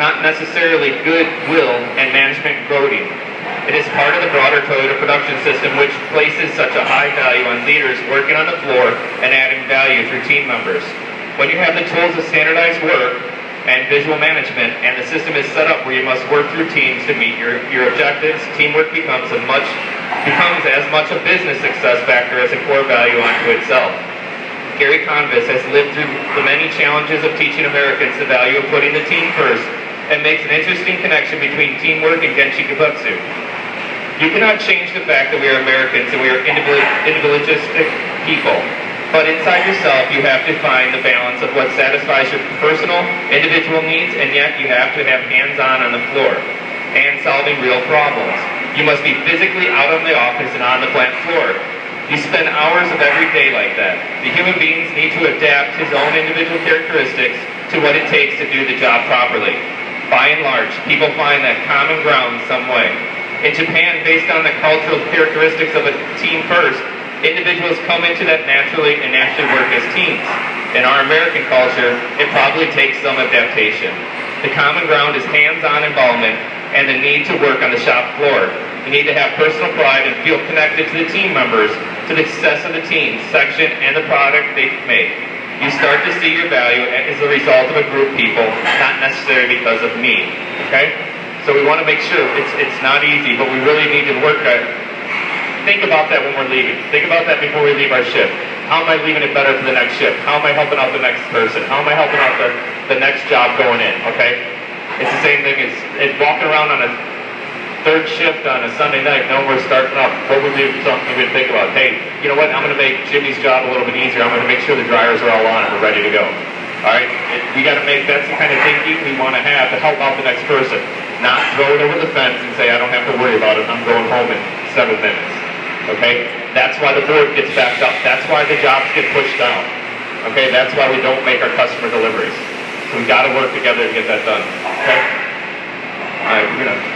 not necessarily goodwill and management gloating. It is part of the broader Toyota production system, which places such a high value on leaders working on the floor and adding value through team members. When you have the tools of standardized work and visual management, and the system is set up where you must work through teams to meet your objectives, teamwork becomes as much a business success factor as a core value unto itself. Gary Convis has lived through the many challenges of teaching Americans the value of putting the team first, and makes an interesting connection between teamwork and Genchi Kubutsu. You cannot change the fact that we are Americans and we are individualistic people. But inside yourself, you have to find the balance of what satisfies your personal, individual needs, and yet you have to have hands-on on the floor and solving real problems. You must be physically out of the office and on the plant floor. You spend hours of every day like that. The human beings need to adapt his own individual characteristics to what it takes to do the job properly. By and large, people find that common ground some way. In Japan, based on the cultural characteristics of a team first, individuals come into that naturally and actually work as teams. In our American culture, it probably takes some adaptation. The common ground is hands-on involvement and the need to work on the shop floor. You need to have personal pride and feel connected to the team members, to the success of the team, section, and the product they make. You start to see your value as a result of a group of people, not necessarily because of me. Okay? So we want to make sure it's not easy, but we really need to work at it. Think about that when we're leaving. Think about that before we leave our shift. How am I leaving it better for the next shift? How am I helping out the next person? How am I helping out the next job going in? Okay? It's the same thing as walking around on a third shift on a Sunday night. No, we're starting up. What would be something we'd think about? Hey, you know what? I'm going to make Jimmy's job a little bit easier. I'm going to make sure the dryers are all on and we're ready to go. All right? We got to make that's the kind of thinking we want to have to help out the next person. Not throw it over the fence and say, I don't have to worry about it. I'm going home in 7 minutes. Okay? That's why the board gets backed up. That's why the jobs get pushed down. Okay? That's why we don't make our customer deliveries. So we got to work together to get that done. Okay? All right, we're going to